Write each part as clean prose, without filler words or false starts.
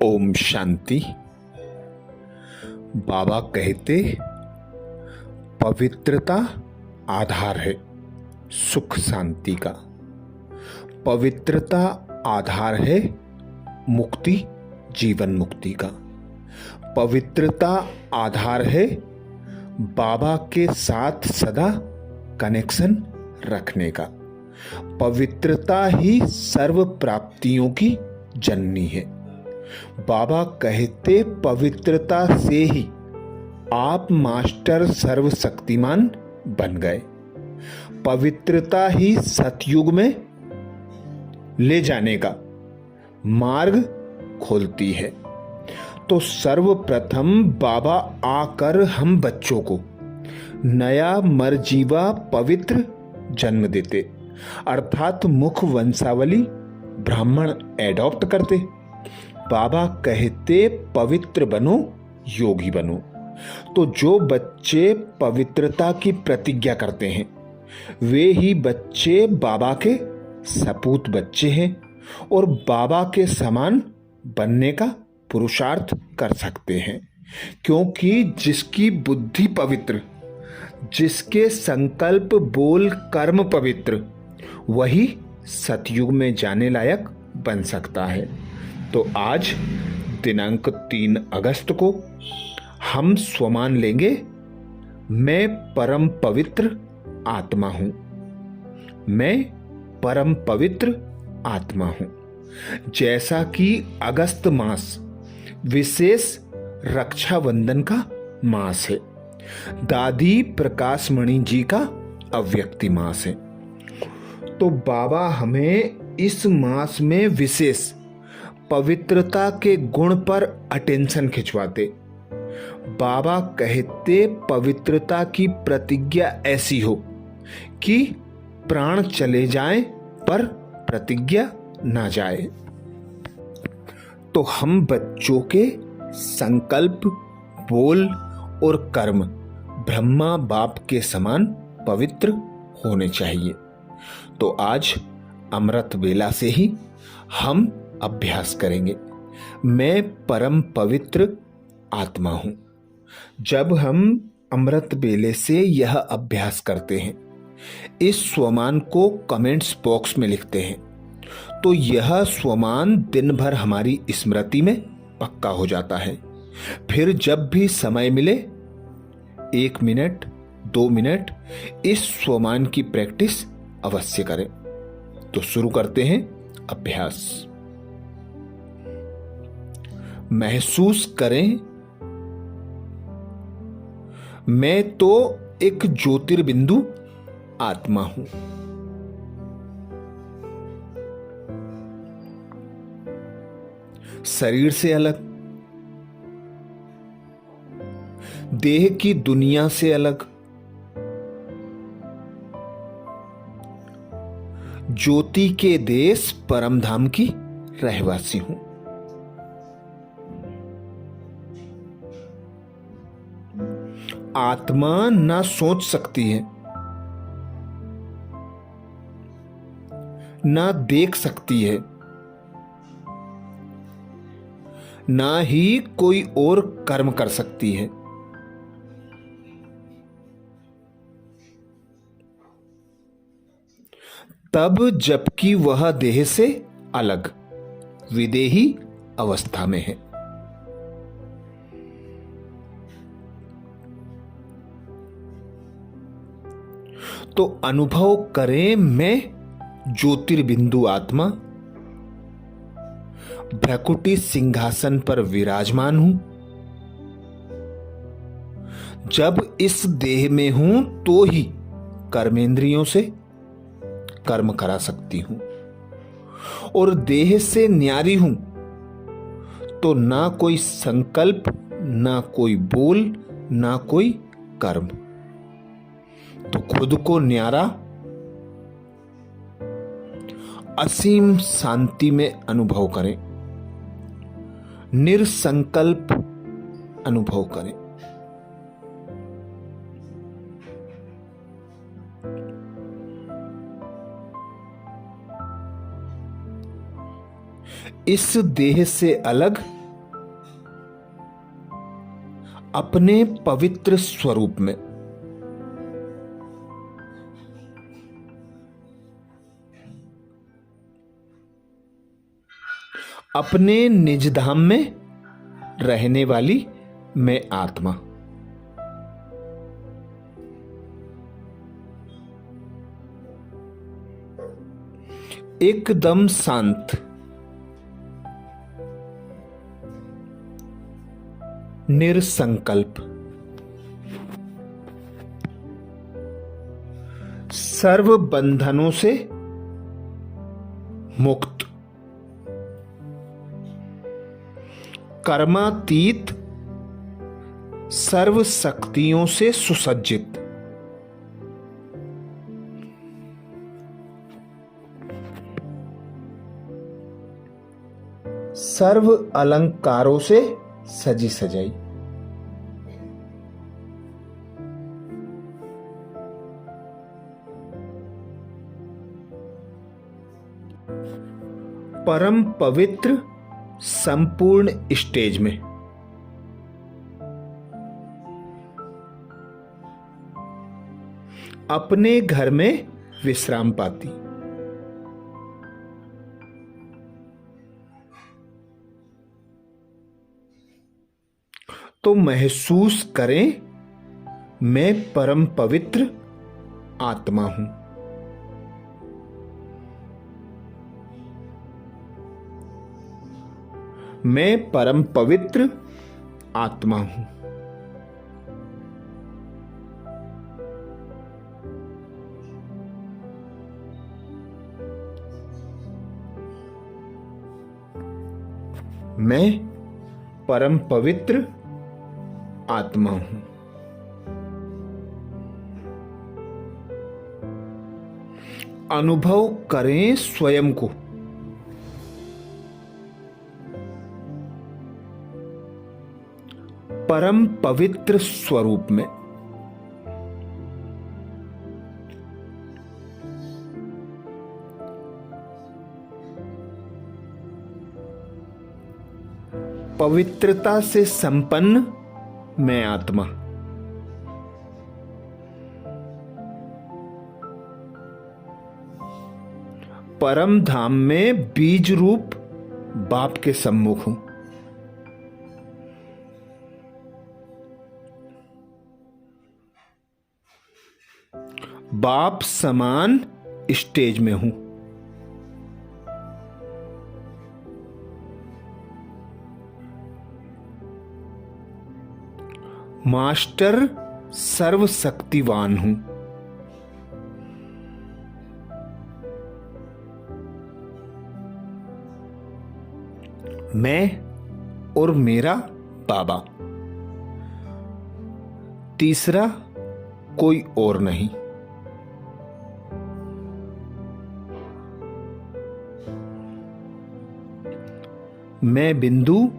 ओम शांति। बाबा कहते पवित्रता आधार है सुख शांति का। पवित्रता आधार है मुक्ति जीवन मुक्ति का। पवित्रता आधार है बाबा के साथ सदा कनेक्शन रखने का। पवित्रता ही सर्व प्राप्तियों की जननी है। बाबा कहते पवित्रता से ही आप मास्टर सर्वशक्तिमान बन गए। पवित्रता ही सतयुग में ले जाने का मार्ग खोलती है। तो सर्वप्रथम बाबा आकर हम बच्चों को नया मरजीवा पवित्र जन्म देते, अर्थात मुख वंशावली ब्राह्मण एडॉप्ट करते। बाबा कहते पवित्र बनो योगी बनो। तो जो बच्चे पवित्रता की प्रतिज्ञा करते हैं वे ही बच्चे बाबा के सपूत बच्चे हैं और बाबा के समान बनने का पुरुषार्थ कर सकते हैं। क्योंकि जिसकी बुद्धि पवित्र, जिसके संकल्प बोल कर्म पवित्र, वही सतयुग में जाने लायक बन सकता है। तो आज दिनांक 3 अगस्त को हम स्वमान लेंगे, मैं परम पवित्र आत्मा हूं। मैं परम पवित्र आत्मा हूं। जैसा कि अगस्त मास विशेष रक्षाबंधन का मास है, दादी प्रकाशमणि जी का अव्यक्ति मास है। तो बाबा हमें इस मास में विशेष पवित्रता के गुण पर अटेंशन खिंचवाते। बाबा कहते पवित्रता की प्रतिज्ञा ऐसी हो कि प्राण चले जाएं पर प्रतिज्ञा ना जाए। तो हम बच्चों के संकल्प बोल और कर्म ब्रह्मा बाप के समान पवित्र होने चाहिए। तो आज अमृत वेला से ही हम अभ्यास करेंगे, मैं परम पवित्र आत्मा हूं। जब हम अमृत वेले से यह अभ्यास करते हैं, इस स्वमान को कमेंट्स बॉक्स में लिखते हैं, तो यह स्वमान दिन भर हमारी स्मृति में पक्का हो जाता है। फिर जब भी समय मिले 1 मिनट 2 मिनट इस स्वमान की प्रैक्टिस अवश्य करें। तो शुरू करते हैं अभ्यास। महसूस करें मैं तो एक ज्योतिर्बिंदु आत्मा हूं। शरीर से अलग, देह की दुनिया से अलग, ज्योति के देश परमधाम की रहवासी हूं। आत्मा ना सोच सकती है, ना देख सकती है, ना ही कोई और कर्म कर सकती है। तब जबकि वह देह से अलग विदेही अवस्था में है। तो अनुभव करें मैं ज्योतिर्बिंदु आत्मा भ्रकुटी सिंहासन पर विराजमान हूं। जब इस देह में हूं तो ही कर्मेंद्रियों से कर्म करा सकती हूं, और देह से न्यारी हूं तो ना कोई संकल्प, ना कोई बोल, ना कोई कर्म। तो खुद को न्यारा असीम शांति में अनुभव करें, निरसंकल्प अनुभव करें। इस देह से अलग अपने पवित्र स्वरूप में। अपने निज धाम में रहने वाली मैं आत्मा। एकदम शांत, निरसंकल्प, सर्व बंधनों से मुक्त, कर्मातीत, सर्व शक्तियों से सुसज्जित, सर्व अलंकारों से सजी सजाई। परम पवित्र संपूर्ण स्टेज में। अपने घर में विश्राम पाती। तो महसूस करें, मैं परम पवित्र आत्मा हूं। मैं परम पवित्र आत्मा हूं। मैं परम पवित्र आत्मा हूं। अनुभव करें स्वयं को। परम पवित्र स्वरूप में। पवित्रता से संपन्न मैं आत्मा। परम धाम में बीज रूप बाप के सम्मुख हूं। बाप समान स्टेज में हूं। मास्टर सर्वशक्तिवान हूं। मैं और मेरा बाबा, तीसरा कोई और नहीं। मैं बिंदु,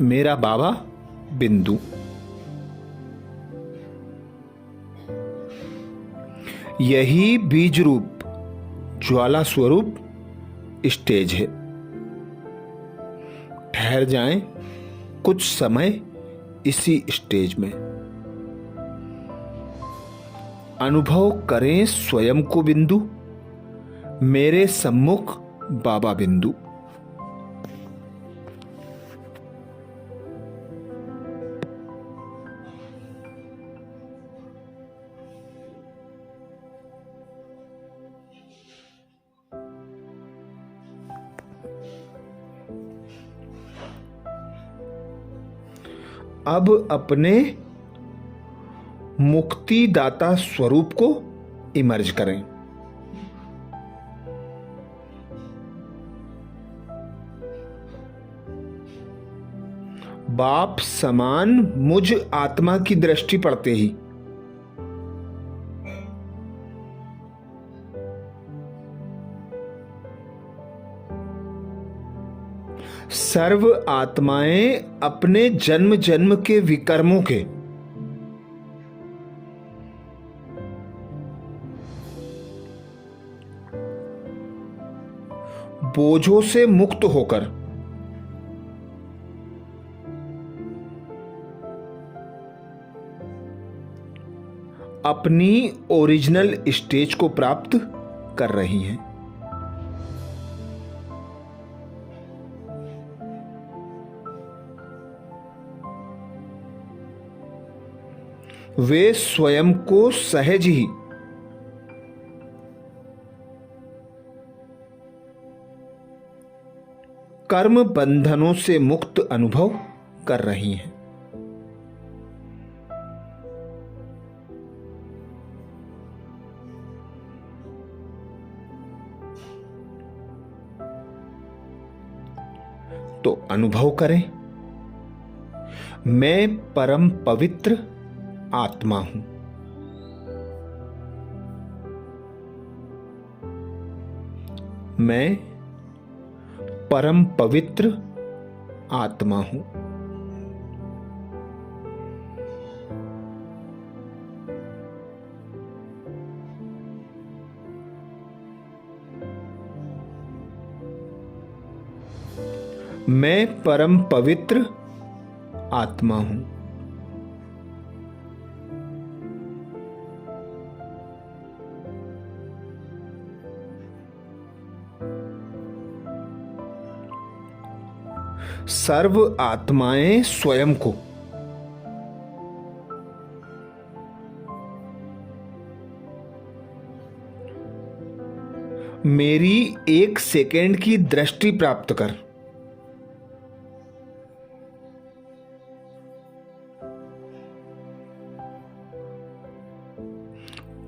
मेरा बाबा बिंदु। यही बीज रूप ज्वाला स्वरूप स्टेज है। ठहर जाएं कुछ समय इसी स्टेज में। अनुभव करें स्वयं को बिंदु, मेरे सम्मुख बाबा बिंदु। अब अपने मुक्तिदाता स्वरूप को इमर्ज करें। बाप समान मुझ आत्मा की दृष्टि पड़ते ही सर्व आत्माएं अपने जन्म जन्म के विकर्मों के बोझों से मुक्त होकर अपनी ओरिजिनल स्टेज को प्राप्त कर रही हैं। वे स्वयं को सहज ही कर्म बंधनों से मुक्त अनुभव कर रही हैं। तो अनुभव करें, मैं परम पवित्र आत्मा हूं। मैं परम पवित्र आत्मा हूं। मैं परम पवित्र आत्मा हूं। सर्व आत्माएं स्वयं को मेरी एक सेकेंड की दृष्टि प्राप्त कर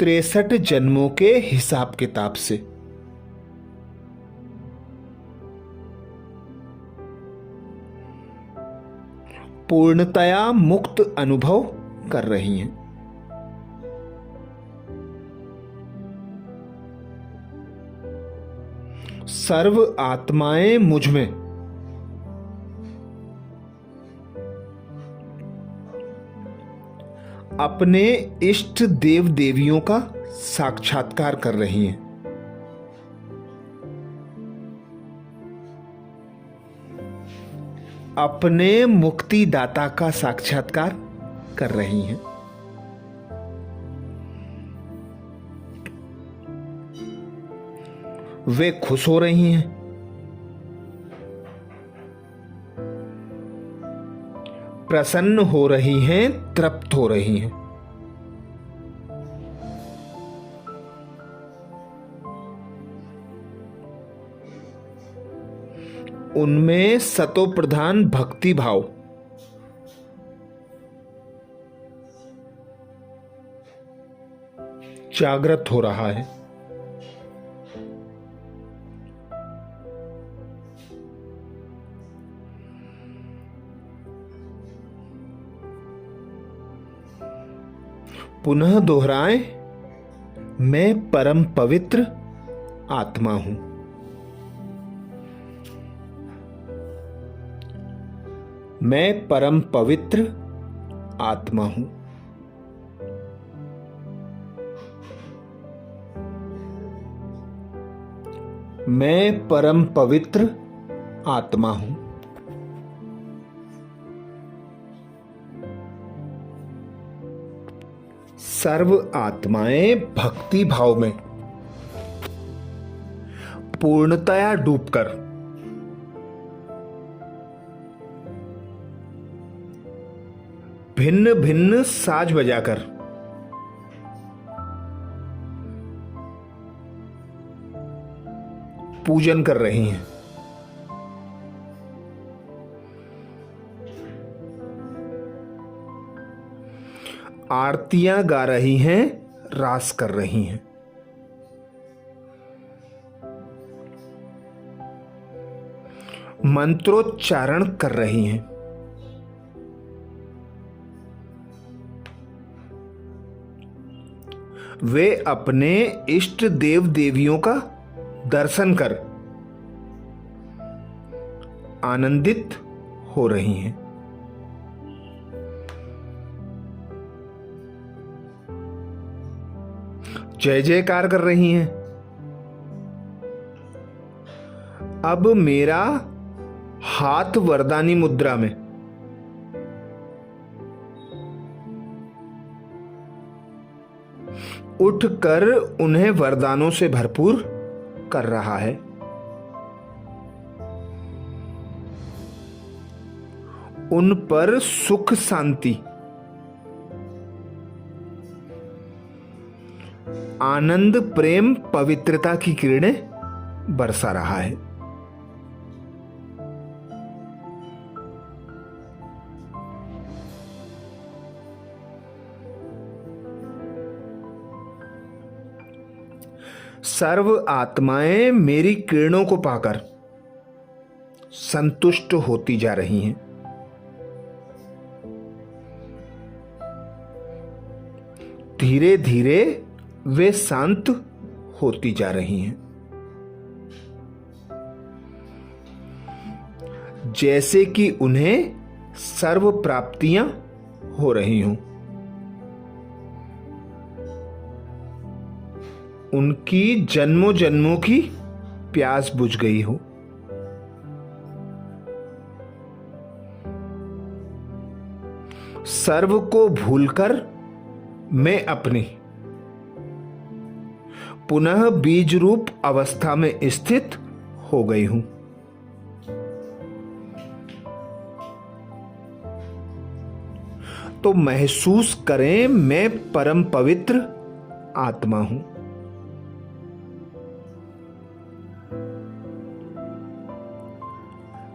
तिरसठ जन्मों के हिसाब किताब से पूर्णतया मुक्त अनुभव कर रही हैं। सर्व आत्माएं मुझ में अपने इष्ट देव देवियों का साक्षात्कार कर रही हैं। अपने मुक्तिदाता का साक्षात्कार कर रही हैं। वे खुश हो रही हैं, प्रसन्न हो रही हैं, तृप्त हो रही हैं। उनमें सतो प्रधान भक्ति भाव जागृत हो रहा है। पुनः दोहराएं, मैं परम पवित्र आत्मा हूं। मैं परम पवित्र आत्मा हूं। मैं परम पवित्र आत्मा हूं। सर्व आत्माएं भक्ति भाव में पूर्णतया डूबकर भिन्न भिन्न साज बजाकर पूजन कर रही हैं। आरतियां गा रही हैं, रास कर रही हैं। मंत्रोच्चारण कर रही हैं। वे अपने इष्ट देव देवियों का दर्शन कर आनंदित हो रही हैं। जय जयकार कर रही हैं। अब मेरा हाथ वरदानी मुद्रा में उठकर उन्हें वरदानों से भरपूर कर रहा है। उन पर सुख शांति, आनंद, प्रेम, पवित्रता की किरणें बरसा रहा है। सर्व आत्माएं मेरी किरणों को पाकर संतुष्ट होती जा रही हैं। धीरे धीरे वे शांत होती जा रही हैं, जैसे कि उन्हें सर्व प्राप्तियां हो रही हों। उनकी जन्मों जन्मों की प्यास बुझ गई हो। सर्व को भूलकर मैं अपनी पुनः बीज रूप अवस्था में स्थित हो गई हूं। तो महसूस करें, मैं परम पवित्र आत्मा हूं।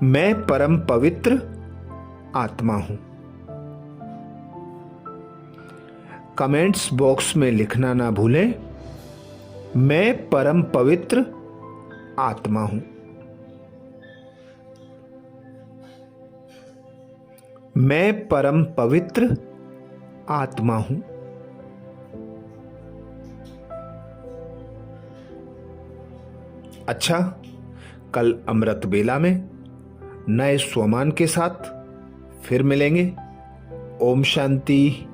मैं परम पवित्र आत्मा हूं। कमेंट्स बॉक्स में लिखना ना भूलें, मैं परम पवित्र आत्मा हूं। मैं परम पवित्र आत्मा हूं। अच्छा, कल अमृत बेला में नए स्वमान के साथ फिर मिलेंगे। ओम शांति।